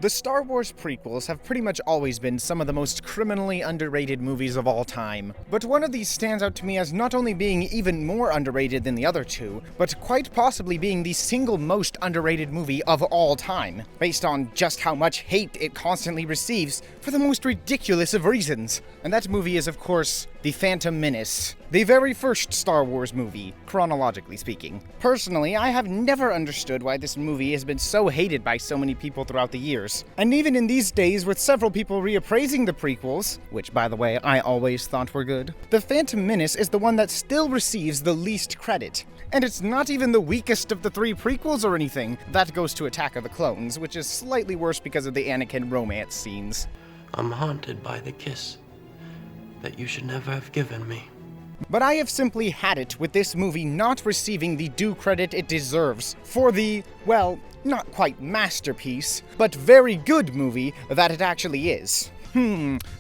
The Star Wars prequels have pretty much always been some of the most criminally underrated movies of all time, but one of these stands out to me as not only being even more underrated than the other two, but quite possibly being the single most underrated movie of all time, based on just how much hate it constantly receives for the most ridiculous of reasons. And that movie is, of course, The Phantom Menace, the very first Star Wars movie, chronologically speaking. Personally, I have never understood why this movie has been so hated by so many people throughout the years. And even in these days, with several people reappraising the prequels, which, by the way, I always thought were good, The Phantom Menace is the one that still receives the least credit. And it's not even the weakest of the three prequels or anything. That goes to Attack of the Clones, which is slightly worse because of the Anakin romance scenes. I'm haunted by the kiss that you should never have given me. But I have simply had it with this movie not receiving the due credit it deserves for the, well, not quite masterpiece, but very good movie that it actually is.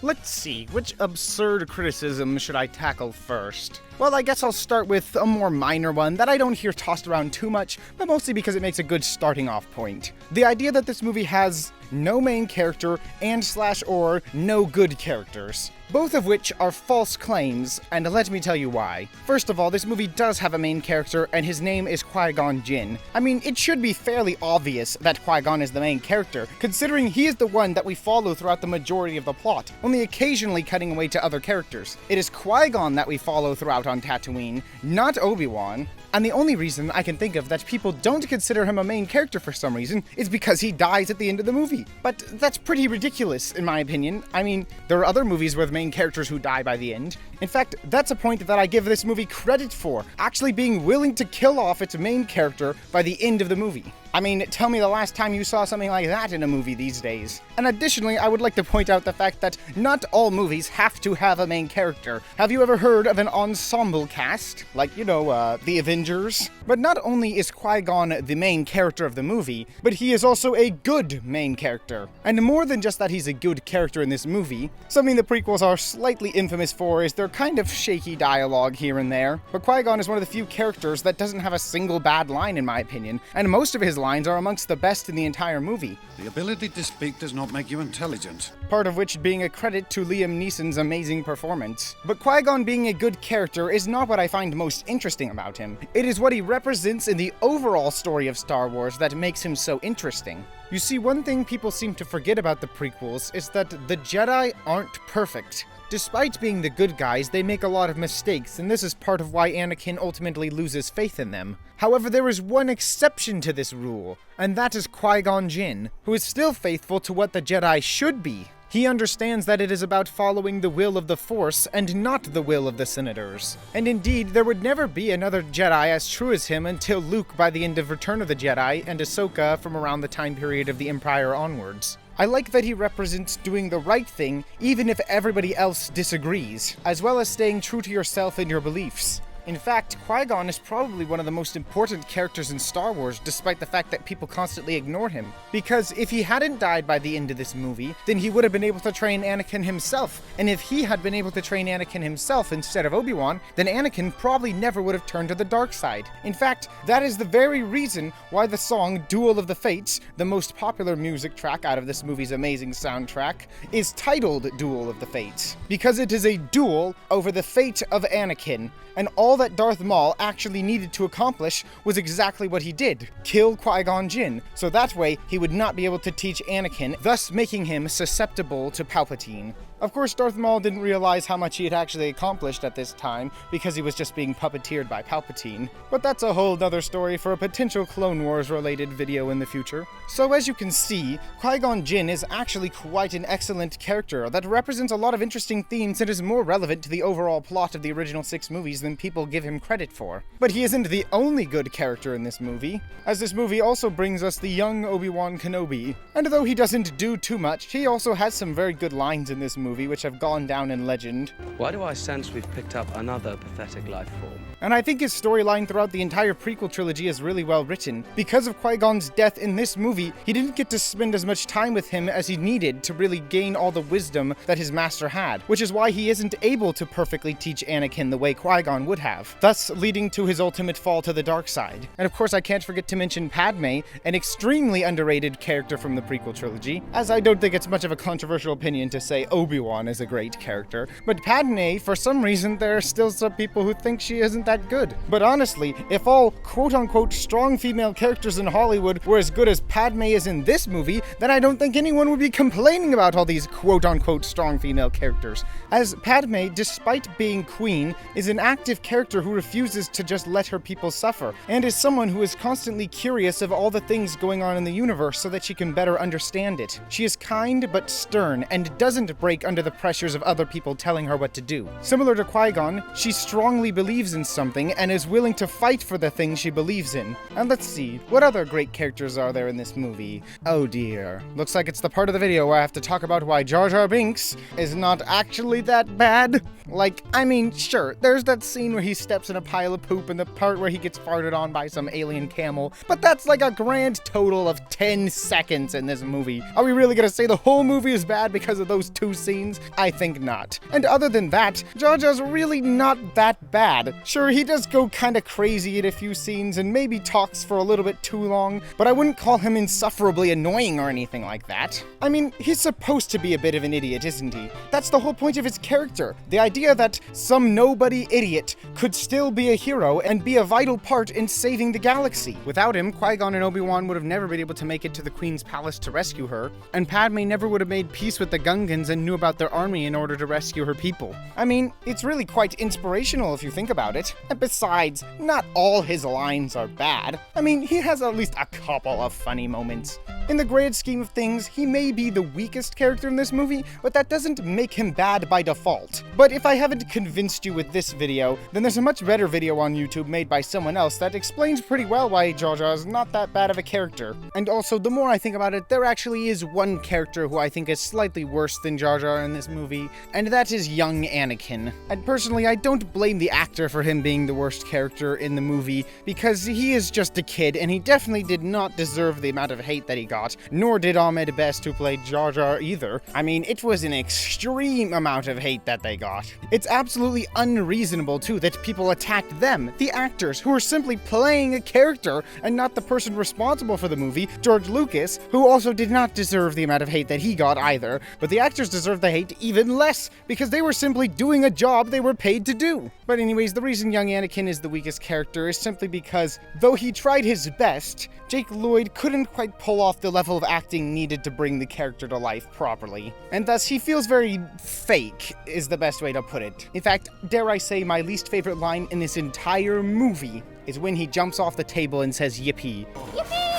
Let's see, which absurd criticism should I tackle first? Well, I guess I'll start with a more minor one that I don't hear tossed around too much, but mostly because it makes a good starting off point. The idea that this movie has no main character and/or no good characters. Both of which are false claims, and let me tell you why. First of all, this movie does have a main character, and his name is Qui-Gon Jinn. I mean, it should be fairly obvious that Qui-Gon is the main character, considering he is the one that we follow throughout the majority of the plot, only occasionally cutting away to other characters. It is Qui-Gon that we follow throughout on Tatooine, not Obi Wan. And the only reason I can think of that people don't consider him a main character for some reason is because he dies at the end of the movie. But that's pretty ridiculous, in my opinion. I mean, there are other movies with main characters who die by the end. In fact, that's a point that I give this movie credit for, actually being willing to kill off its main character by the end of the movie. I mean, tell me the last time you saw something like that in a movie these days. And additionally, I would like to point out the fact that not all movies have to have a main character. Have you ever heard of an ensemble cast? Like, the Avengers? But not only is Qui-Gon the main character of the movie, but he is also a good main character. And more than just that he's a good character in this movie, something the prequels are slightly infamous for is their kind of shaky dialogue here and there. But Qui-Gon is one of the few characters that doesn't have a single bad line in my opinion, and most of his lines are amongst the best in the entire movie. The ability to speak does not make you intelligent. Part of which being a credit to Liam Neeson's amazing performance. But Qui-Gon being a good character is not what I find most interesting about him. It is what he represents in the overall story of Star Wars that makes him so interesting. You see, one thing people seem to forget about the prequels is that the Jedi aren't perfect. Despite being the good guys, they make a lot of mistakes, and this is part of why Anakin ultimately loses faith in them. However, there is one exception to this rule, and that is Qui-Gon Jinn, who is still faithful to what the Jedi should be. He understands that it is about following the will of the Force and not the will of the Senators. And indeed, there would never be another Jedi as true as him until Luke by the end of Return of the Jedi and Ahsoka from around the time period of the Empire onwards. I like that he represents doing the right thing even if everybody else disagrees, as well as staying true to yourself and your beliefs. In fact, Qui-Gon is probably one of the most important characters in Star Wars, despite the fact that people constantly ignore him. Because if he hadn't died by the end of this movie, then he would have been able to train Anakin himself. And if he had been able to train Anakin himself instead of Obi Wan, then Anakin probably never would have turned to the dark side. In fact, that is the very reason why the song Duel of the Fates, the most popular music track out of this movie's amazing soundtrack, is titled Duel of the Fates. Because it is a duel over the fate of Anakin. And all that Darth Maul actually needed to accomplish was exactly what he did, kill Qui-Gon Jinn, so that way he would not be able to teach Anakin, thus making him susceptible to Palpatine. Of course, Darth Maul didn't realize how much he had actually accomplished at this time, because he was just being puppeteered by Palpatine. But that's a whole nother story for a potential Clone Wars related video in the future. So as you can see, Qui-Gon Jinn is actually quite an excellent character that represents a lot of interesting themes and is more relevant to the overall plot of the original 6 movies than people give him credit for. But he isn't the only good character in this movie, as this movie also brings us the young Obi Wan Kenobi. And though he doesn't do too much, he also has some very good lines in this movie. movie, which have gone down in legend. Why do I sense we've picked up another pathetic life form? And I think his storyline throughout the entire prequel trilogy is really well written. Because of Qui-Gon's death in this movie, he didn't get to spend as much time with him as he needed to really gain all the wisdom that his master had, which is why he isn't able to perfectly teach Anakin the way Qui-Gon would have, thus leading to his ultimate fall to the dark side. And of course, I can't forget to mention Padme, an extremely underrated character from the prequel trilogy, as I don't think it's much of a controversial opinion to say Obi Wan is a great character. But Padme, for some reason, there are still some people who think she isn't that good. But honestly, if all quote-unquote strong female characters in Hollywood were as good as Padme is in this movie, then I don't think anyone would be complaining about all these quote-unquote strong female characters. As Padme, despite being queen, is an active character who refuses to just let her people suffer, and is someone who is constantly curious of all the things going on in the universe so that she can better understand it. She is kind but stern, and doesn't break under the pressures of other people telling her what to do. Similar to Qui-Gon, she strongly believes in something and is willing to fight for the thing she believes in. And let's see, what other great characters are there in this movie? Oh dear. Looks like it's the part of the video where I have to talk about why Jar Jar Binks is not actually that bad. Like, I mean, sure, there's that scene where he steps in a pile of poop and the part where he gets farted on by some alien camel, but that's like a grand total of 10 seconds in this movie. Are we really gonna say the whole movie is bad because of those two scenes? I think not. And other than that, Jar Jar's really not that bad. Sure, he does go kinda crazy in a few scenes and maybe talks for a little bit too long, but I wouldn't call him insufferably annoying or anything like that. I mean, he's supposed to be a bit of an idiot, isn't he? That's the whole point of his character. The idea that some nobody idiot could still be a hero and be a vital part in saving the galaxy. Without him, Qui-Gon and Obi Wan would have never been able to make it to the Queen's palace to rescue her, and Padme never would have made peace with the Gungans and knew about their army in order to rescue her people. I mean, it's really quite inspirational if you think about it. And besides, not all his lines are bad. I mean, he has at least a couple of funny moments. In the grand scheme of things, he may be the weakest character in this movie, but that doesn't make him bad by default. But if I haven't convinced you with this video, then there's a much better video on YouTube made by someone else that explains pretty well why Jar Jar is not that bad of a character. And also, the more I think about it, there actually is one character who I think is slightly worse than Jar Jar in this movie, and that is young Anakin. And personally, I don't blame the actor for him being the worst character in the movie, because he is just a kid, and he definitely did not deserve the amount of hate that he got, nor did Ahmed Best, who played Jar Jar, either. I mean, it was an extreme amount of hate that they got. It's absolutely unreasonable, too, that people attacked them, the actors, who were simply playing a character, and not the person responsible for the movie, George Lucas, who also did not deserve the amount of hate that he got either, but the actors deserved the hate even less, because they were simply doing a job they were paid to do. But anyways, the reason young Anakin is the weakest character is simply because, though he tried his best, Jake Lloyd couldn't quite pull off the level of acting needed to bring the character to life properly. And thus, he feels very fake, is the best way to put it. In fact, dare I say my least favorite line in this entire movie is when he jumps off the table and says yippee. Yippee!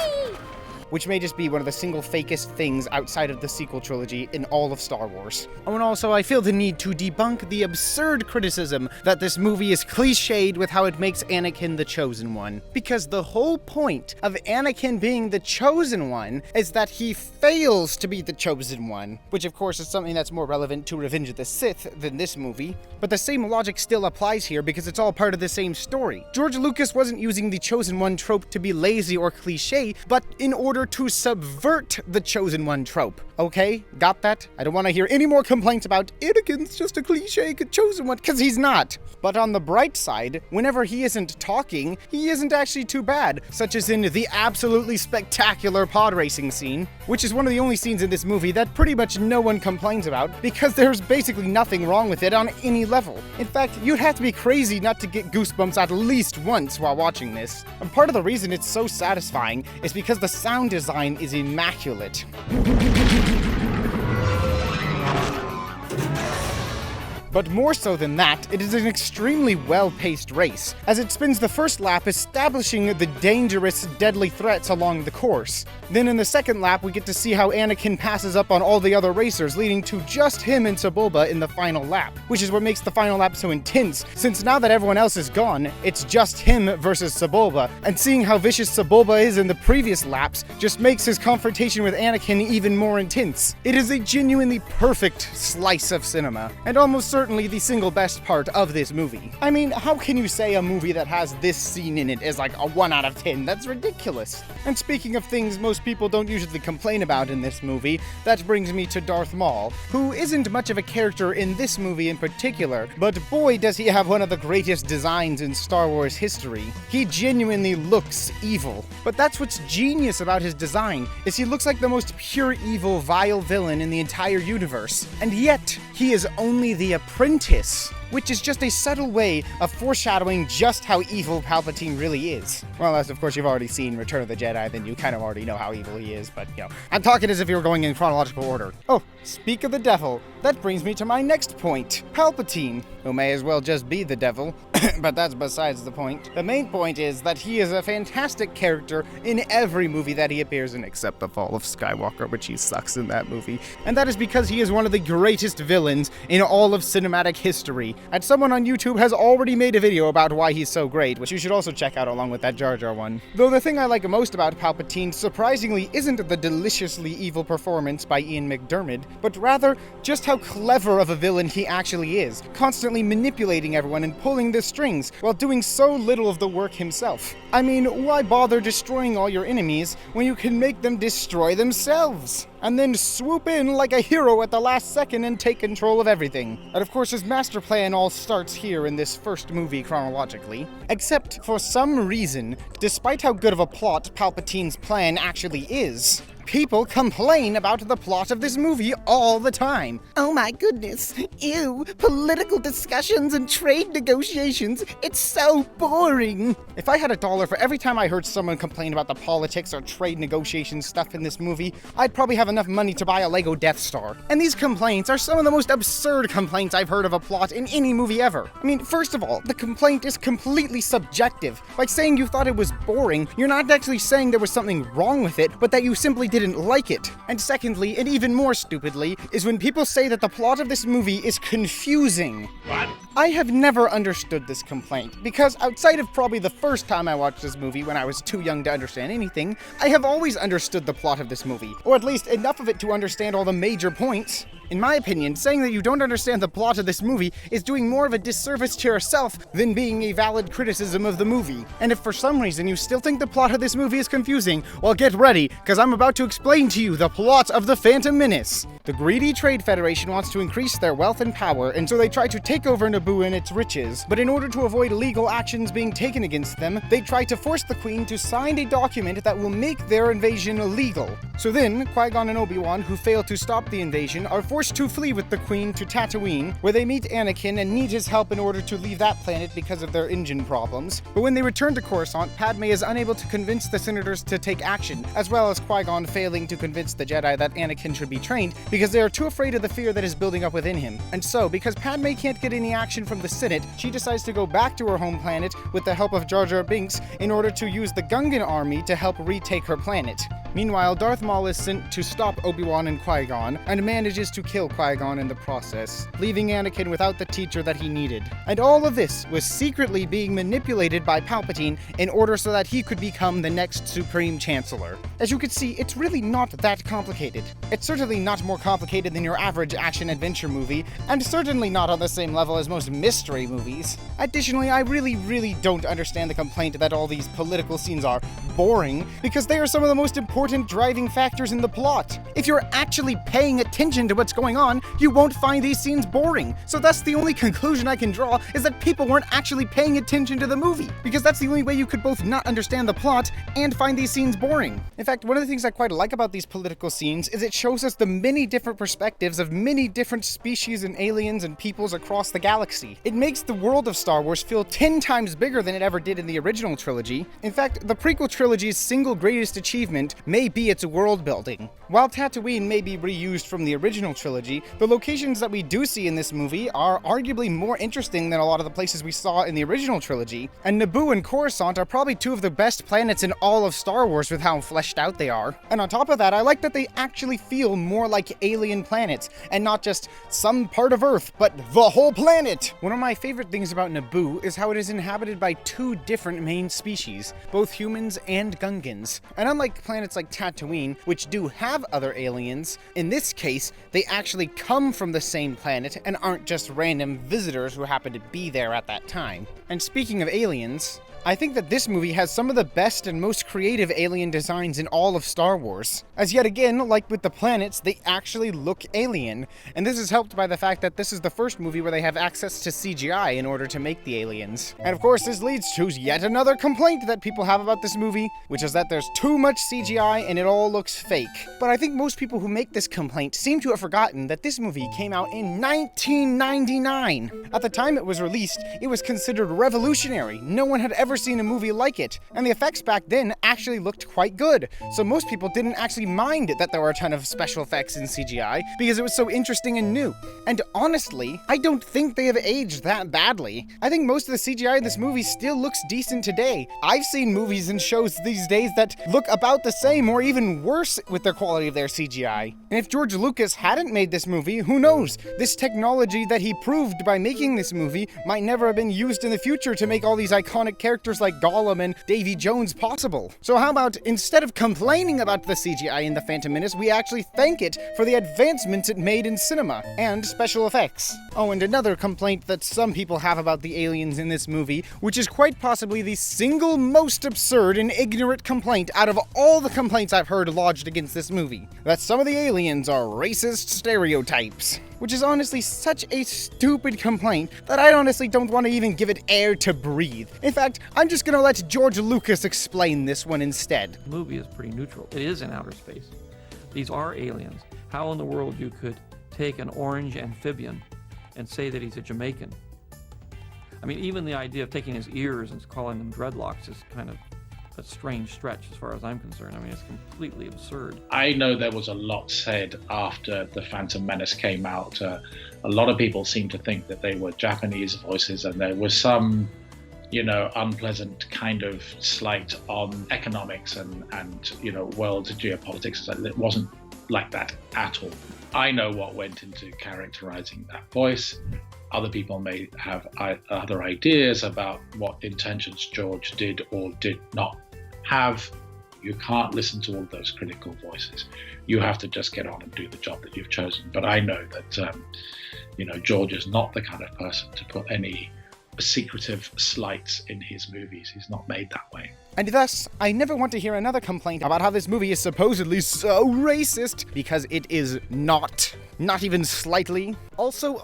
Which may just be one of the single fakest things outside of the sequel trilogy in all of Star Wars. Oh, and also, I feel the need to debunk the absurd criticism that this movie is cliched with how it makes Anakin the Chosen One. Because the whole point of Anakin being the Chosen One is that he fails to be the Chosen One, which of course is something that's more relevant to Revenge of the Sith than this movie. But the same logic still applies here because it's all part of the same story. George Lucas wasn't using the Chosen One trope to be lazy or cliche, but in order to subvert the Chosen One trope. Okay, got that? I don't want to hear any more complaints about Anakin's just a cliche Chosen One, because he's not. But on the bright side, whenever he isn't talking, he isn't actually too bad, such as in the absolutely spectacular pod racing scene, which is one of the only scenes in this movie that pretty much no one complains about, because there's basically nothing wrong with it on any level. In fact, you'd have to be crazy not to get goosebumps at least once while watching this. And part of the reason it's so satisfying is because the sound design is immaculate. But more so than that, it is an extremely well-paced race, as it spends the first lap establishing the dangerous, deadly threats along the course. Then in the second lap, we get to see how Anakin passes up on all the other racers, leading to just him and Sebulba in the final lap, which is what makes the final lap so intense, since now that everyone else is gone, it's just him versus Sebulba, and seeing how vicious Sebulba is in the previous laps just makes his confrontation with Anakin even more intense. It is a genuinely perfect slice of cinema, and almost certainly the single best part of this movie. I mean, how can you say a movie that has this scene in it is like a 1 out of 10? That's ridiculous. And speaking of things most people don't usually complain about in this movie, that brings me to Darth Maul, who isn't much of a character in this movie in particular, but boy does he have one of the greatest designs in Star Wars history. He genuinely looks evil. But that's what's genius about his design, is he looks like the most pure evil, vile villain in the entire universe. And yet, he is only the apprentice, which is just a subtle way of foreshadowing just how evil Palpatine really is. Well, as of course you've already seen Return of the Jedi, then you kind of already know how evil he is, but I'm talking as if you were going in chronological order. Oh, speak of the devil, that brings me to my next point. Palpatine, who may as well just be the devil, but that's besides the point. The main point is that he is a fantastic character in every movie that he appears in, except The Fall of Skywalker, which he sucks in that movie. And that is because he is one of the greatest villains in all of cinematic history. And someone on YouTube has already made a video about why he's so great, which you should also check out along with that Jar Jar one. Though the thing I like most about Palpatine, surprisingly, isn't the deliciously evil performance by Ian McDiarmid, but rather just how clever of a villain he actually is, constantly manipulating everyone and pulling the strings, while doing so little of the work himself. I mean, why bother destroying all your enemies when you can make them destroy themselves? And then swoop in like a hero at the last second and take control of everything. And of course his master plan all starts here in this first movie chronologically. Except for some reason, despite how good of a plot Palpatine's plan actually is, people complain about the plot of this movie all the time. Oh my goodness. Ew. Political discussions and trade negotiations. It's so boring. If I had $1 for every time I heard someone complain about the politics or trade negotiation stuff in this movie, I'd probably have enough money to buy a Lego Death Star. And these complaints are some of the most absurd complaints I've heard of a plot in any movie ever. I mean, first of all, the complaint is completely subjective. By saying you thought it was boring, you're not actually saying there was something wrong with it, but that you simply didn't like it. And secondly, and even more stupidly, is when people say that the plot of this movie is confusing. What? I have never understood this complaint, because outside of probably the first time I watched this movie when I was too young to understand anything, I have always understood the plot of this movie, or at least enough of it to understand all the major points. In my opinion, saying that you don't understand the plot of this movie is doing more of a disservice to yourself than being a valid criticism of the movie. And if for some reason you still think the plot of this movie is confusing, well, get ready, because I'm about to explain to you the plot of The Phantom Menace. The greedy Trade Federation wants to increase their wealth and power, and so they try to take over Naboo and its riches. But in order to avoid legal actions being taken against them, they try to force the Queen to sign a document that will make their invasion illegal. So then, Qui-Gon and Obi Wan, who fail to stop the invasion, are forced to flee with the Queen to Tatooine, where they meet Anakin and need his help in order to leave that planet because of their engine problems. But when they return to Coruscant, Padme is unable to convince the senators to take action, as well as Qui-Gon failing to convince the Jedi that Anakin should be trained because they are too afraid of the fear that is building up within him. And so, because Padme can't get any action from the Senate, she decides to go back to her home planet with the help of Jar Jar Binks in order to use the Gungan army to help retake her planet. Meanwhile, Darth Maul is sent to stop Obi Wan and Qui-Gon, and manages to kill Qui-Gon in the process, leaving Anakin without the teacher that he needed. And all of this was secretly being manipulated by Palpatine in order so that he could become the next Supreme Chancellor. As you can see, it's really not that complicated. It's certainly not more complicated than your average action-adventure movie, and certainly not on the same level as most mystery movies. Additionally, I really don't understand the complaint that all these political scenes are boring, because they are some of the most important driving factors in the plot. If you're actually paying attention to what's going on, you won't find these scenes boring. So that's the only conclusion I can draw, is that people weren't actually paying attention to the movie, because that's the only way you could both not understand the plot and find these scenes boring. In fact, one of the things I quite like about these political scenes is it shows us the many different perspectives of many different species and aliens and peoples across the galaxy. It makes the world of Star Wars feel 10 times bigger than it ever did in the original trilogy. In fact, the prequel trilogy trilogy's single greatest achievement may be its world building. While Tatooine may be reused from the original trilogy, the locations that we do see in this movie are arguably more interesting than a lot of the places we saw in the original trilogy, and Naboo and Coruscant are probably two of the best planets in all of Star Wars with how fleshed out they are. And on top of that, I like that they actually feel more like alien planets, and not just some part of Earth, but the whole planet! One of my favorite things about Naboo is how it is inhabited by two different main species, both humans and Gungans. And unlike planets like Tatooine, which do have other aliens, in this case, they actually come from the same planet and aren't just random visitors who happen to be there at that time. And speaking of aliens, I think that this movie has some of the best and most creative alien designs in all of Star Wars. As yet again, like with the planets, they actually look alien, and this is helped by the fact that this is the first movie where they have access to CGI in order to make the aliens. And of course, this leads to yet another complaint that people have about this movie, which is that there's too much CGI and it all looks fake. But I think most people who make this complaint seem to have forgotten that this movie came out in 1999. At the time it was released, it was considered revolutionary. No one had ever seen a movie like it, and the effects back then actually looked quite good, so most people didn't actually mind that there were a ton of special effects in CGI because it was so interesting and new. And honestly, I don't think they have aged that badly. I think most of the CGI in this movie still looks decent today. I've seen movies and shows these days that look about the same or even worse with the quality of their CGI. And if George Lucas hadn't made this movie, who knows? This technology that he proved by making this movie might never have been used in the future to make all these iconic characters like Gollum and Davy Jones possible. So how about, instead of complaining about the CGI in The Phantom Menace, we actually thank it for the advancements it made in cinema and special effects. Oh, and another complaint that some people have about the aliens in this movie, which is quite possibly the single most absurd and ignorant complaint out of all the complaints I've heard lodged against this movie, that some of the aliens are racist stereotypes. Which is honestly such a stupid complaint that I honestly don't want to even give it air to breathe. In fact, I'm just gonna let George Lucas explain this one instead. The movie is pretty neutral. It is in outer space. These are aliens. How in the world you could take an orange amphibian and say that he's a Jamaican? I mean, even the idea of taking his ears and calling them dreadlocks is kind of a strange stretch as far as I'm concerned. I mean, it's completely absurd. I know there was a lot said after The Phantom Menace came out. A lot of people seemed to think that they were Japanese voices, and there was some, unpleasant kind of slight on economics and world geopolitics. It wasn't like that at all. I know what went into characterizing that voice. Other people may have other ideas about what intentions George did or did not have. You can't listen to all those critical voices. You have to just get on and do the job that you've chosen. But I know that, George is not the kind of person to put any secretive slights in his movies. He's not made that way. And thus, I never want to hear another complaint about how this movie is supposedly so racist, because it is not. Not even slightly. Also,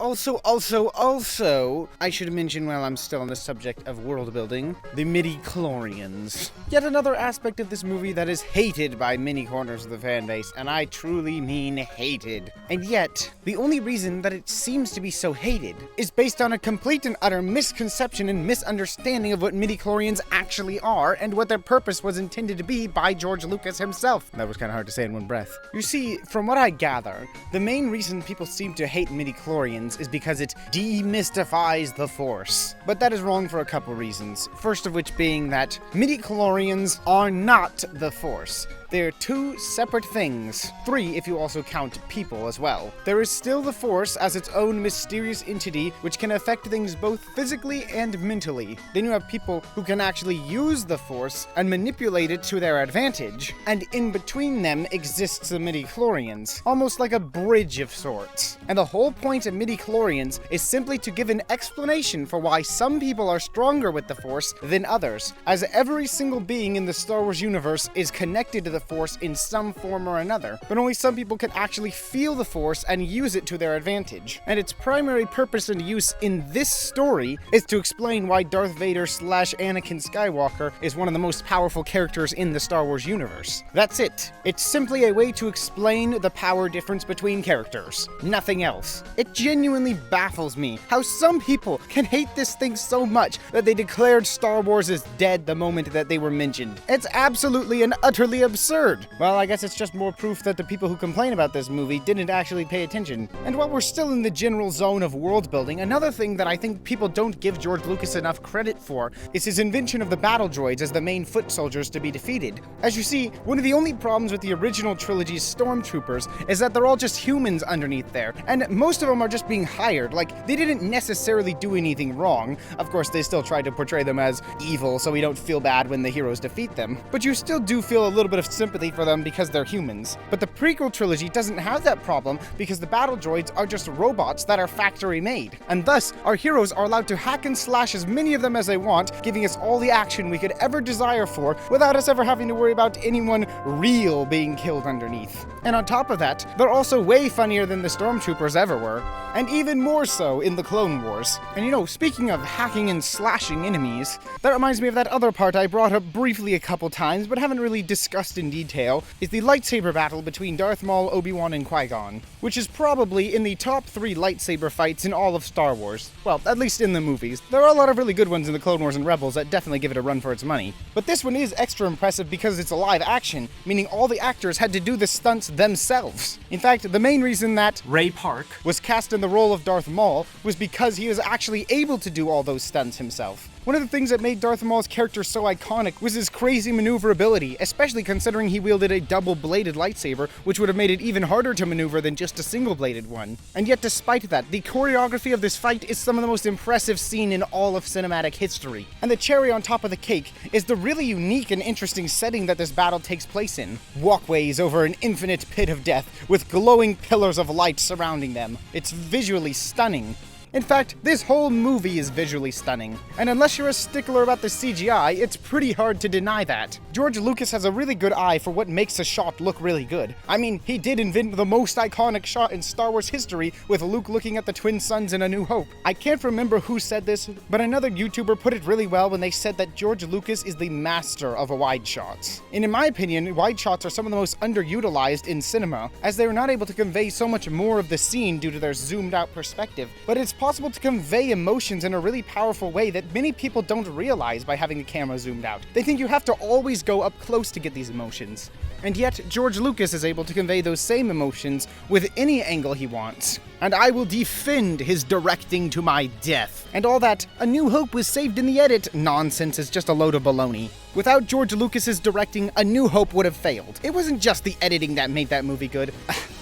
I should mention while I'm still on the subject of world building, the Midichlorians. Yet another aspect of this movie that is hated by many corners of the fan base, and I truly mean hated. And yet, the only reason that it seems to be so hated is based on a complete and utter misconception and misunderstanding of what Midichlorians actually are, and what their purpose was intended to be by George Lucas himself. That was kind of hard to say in one breath. You see, from what I gather, the main reason people seem to hate Midichlorians is because it demystifies the Force. But that is wrong for a couple reasons. First of which being that Midichlorians are not the Force. They're two separate things. 3 if you also count people as well. There is still the Force as its own mysterious entity which can affect things both physically and mentally. Then you have people who can actually use the Force and manipulate it to their advantage. And in between them exists the Midichlorians, almost like a bridge of sorts. And the whole point of Midichlorians is simply to give an explanation for why some people are stronger with the Force than others, as every single being in the Star Wars universe is connected to the the Force in some form or another, but only some people can actually feel the Force and use it to their advantage. And its primary purpose and use in this story is to explain why Darth Vader / Anakin Skywalker is one of the most powerful characters in the Star Wars universe. That's it. It's simply a way to explain the power difference between characters. Nothing else. It genuinely baffles me how some people can hate this thing so much that they declared Star Wars as dead the moment that they were mentioned. It's absolutely and utterly absurd. Well, I guess it's just more proof that the people who complain about this movie didn't actually pay attention. And while we're still in the general zone of world building, another thing that I think people don't give George Lucas enough credit for is his invention of the battle droids as the main foot soldiers to be defeated. As you see, one of the only problems with the original trilogy's stormtroopers is that they're all just humans underneath there, and most of them are just being hired. Like, they didn't necessarily do anything wrong. Of course, they still tried to portray them as evil so we don't feel bad when the heroes defeat them, but you still do feel a little bit of sympathy for them because they're humans. But the prequel trilogy doesn't have that problem because the battle droids are just robots that are factory made, and thus our heroes are allowed to hack and slash as many of them as they want, giving us all the action we could ever desire for without us ever having to worry about anyone real being killed underneath. And on top of that, they're also way funnier than the stormtroopers ever were, and even more so in the Clone Wars. And you know, speaking of hacking and slashing enemies, that reminds me of that other part I brought up briefly a couple times but haven't really discussed in detail, is the lightsaber battle between Darth Maul, Obi Wan, and Qui-Gon, which is probably in the top 3 lightsaber fights in all of Star Wars. Well, at least in the movies. There are a lot of really good ones in the Clone Wars and Rebels that definitely give it a run for its money. But this one is extra impressive because it's a live action, meaning all the actors had to do the stunts themselves. In fact, the main reason that Ray Park was cast in the role of Darth Maul was because he was actually able to do all those stunts himself. One of the things that made Darth Maul's character so iconic was his crazy maneuverability, especially considering he wielded a double-bladed lightsaber, which would have made it even harder to maneuver than just a single-bladed one. And yet despite that, the choreography of this fight is some of the most impressive seen in all of cinematic history. And the cherry on top of the cake is the really unique and interesting setting that this battle takes place in. Walkways over an infinite pit of death, with glowing pillars of light surrounding them. It's visually stunning. In fact, this whole movie is visually stunning, and unless you're a stickler about the CGI, it's pretty hard to deny that. George Lucas has a really good eye for what makes a shot look really good. I mean, he did invent the most iconic shot in Star Wars history with Luke looking at the twin suns in A New Hope. I can't remember who said this, but another YouTuber put it really well when they said that George Lucas is the master of wide shots. And in my opinion, wide shots are some of the most underutilized in cinema, as they are not able to convey so much more of the scene due to their zoomed out perspective, but it's possible to convey emotions in a really powerful way that many people don't realize by having the camera zoomed out. They think you have to always go up close to get these emotions. And yet, George Lucas is able to convey those same emotions with any angle he wants. And I will defend his directing to my death. And all that "A New Hope was saved in the edit" nonsense is just a load of baloney. Without George Lucas's directing, A New Hope would have failed. It wasn't just the editing that made that movie good.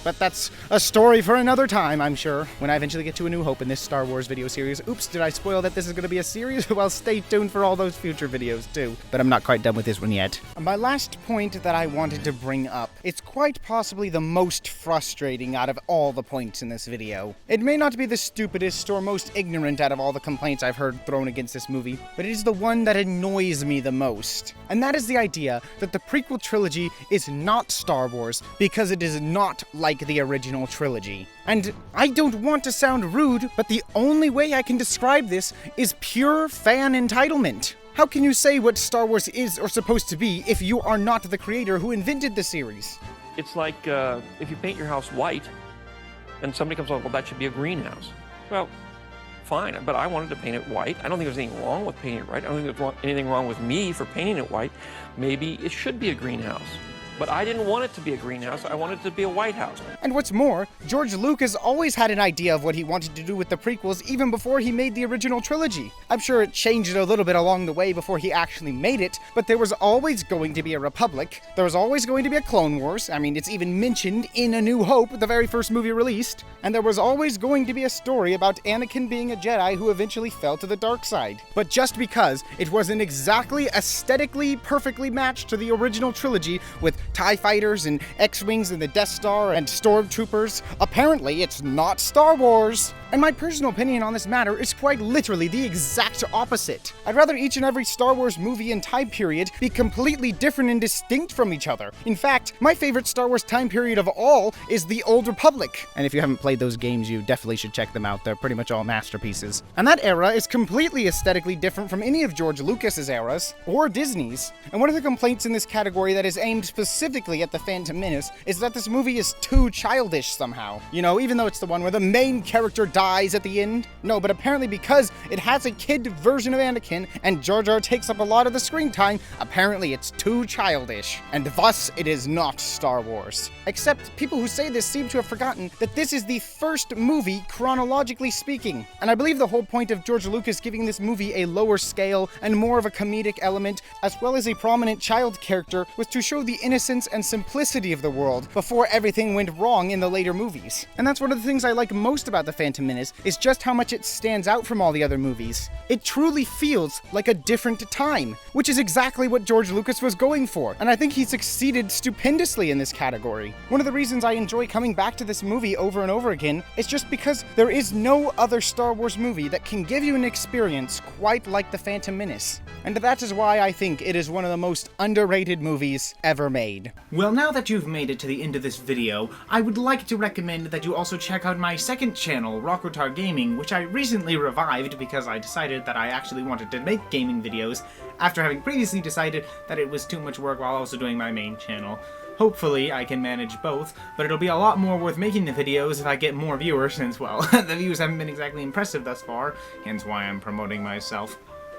But that's a story for another time, I'm sure, when I eventually get to A New Hope in this Star Wars video series. Oops, did I spoil that this is going to be a series? Well, stay tuned for all those future videos, too. But I'm not quite done with this one yet. My last point that I wanted to bring up, it's quite possibly the most frustrating out of all the points in this video. It may not be the stupidest or most ignorant out of all the complaints I've heard thrown against this movie, but it is the one that annoys me the most. And that is the idea that the prequel trilogy is not Star Wars because it is not like the original trilogy. And I don't want to sound rude, but the only way I can describe this is pure fan entitlement. How can you say what Star Wars is or supposed to be if you are not the creator who invented the series? It's like if you paint your house white, and somebody comes along, well, that should be a greenhouse. Well, fine, but I wanted to paint it white. I don't think there's anything wrong with painting it white. I don't think there's anything wrong with me for painting it white. Maybe it should be a greenhouse. But I didn't want it to be a greenhouse. I wanted it to be a White House. And what's more, George Lucas always had an idea of what he wanted to do with the prequels even before he made the original trilogy. I'm sure it changed a little bit along the way before he actually made it, but there was always going to be a Republic. There was always going to be a Clone Wars. I mean, it's even mentioned in A New Hope, the very first movie released. And there was always going to be a story about Anakin being a Jedi who eventually fell to the dark side. But just because it wasn't exactly aesthetically perfectly matched to the original trilogy with TIE fighters and X-Wings and the Death Star and stormtroopers. Apparently, it's not Star Wars. And my personal opinion on this matter is quite literally the exact opposite. I'd rather each and every Star Wars movie and time period be completely different and distinct from each other. In fact, my favorite Star Wars time period of all is the Old Republic. And if you haven't played those games, you definitely should check them out. They're pretty much all masterpieces. And that era is completely aesthetically different from any of George Lucas's eras, or Disney's. And one of the complaints in this category that is aimed specifically at The Phantom Menace is that this movie is too childish somehow. You know, even though it's the one where the main character dies at the end. No, but apparently because it has a kid version of Anakin and Jar Jar takes up a lot of the screen time, apparently it's too childish. And thus, it is not Star Wars. Except people who say this seem to have forgotten that this is the first movie chronologically speaking. And I believe the whole point of George Lucas giving this movie a lower scale and more of a comedic element, as well as a prominent child character, was to show the innocence and simplicity of the world before everything went wrong in the later movies. And that's one of the things I like most about The Phantom Menace, is just how much it stands out from all the other movies. It truly feels like a different time, which is exactly what George Lucas was going for, and I think he succeeded stupendously in this category. One of the reasons I enjoy coming back to this movie over and over again is just because there is no other Star Wars movie that can give you an experience quite like The Phantom Menace. And that is why I think it is one of the most underrated movies ever made. Well, now that you've made it to the end of this video, I would like to recommend that you also check out my second channel, Rockotar Gaming, which I recently revived because I decided that I actually wanted to make gaming videos after having previously decided that it was too much work while also doing my main channel. Hopefully I can manage both, but it'll be a lot more worth making the videos if I get more viewers since, well, the views haven't been exactly impressive thus far, hence why I'm promoting myself.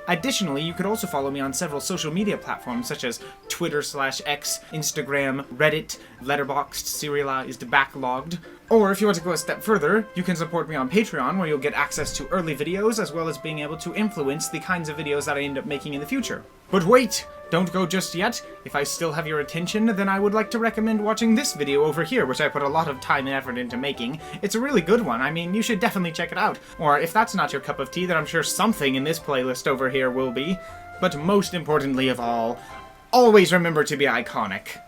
Additionally, you could also follow me on several social media platforms such as Twitter/X, Instagram, Reddit, Letterboxd, Serialized, Backlogged. Or if you want to go a step further, you can support me on Patreon, where you'll get access to early videos as well as being able to influence the kinds of videos that I end up making in the future. But wait! Don't go just yet. If I still have your attention, then I would like to recommend watching this video over here, which I put a lot of time and effort into making. It's a really good one. I mean, you should definitely check it out. Or if that's not your cup of tea, then I'm sure something in this playlist over here will be. But most importantly of all, always remember to be iconic.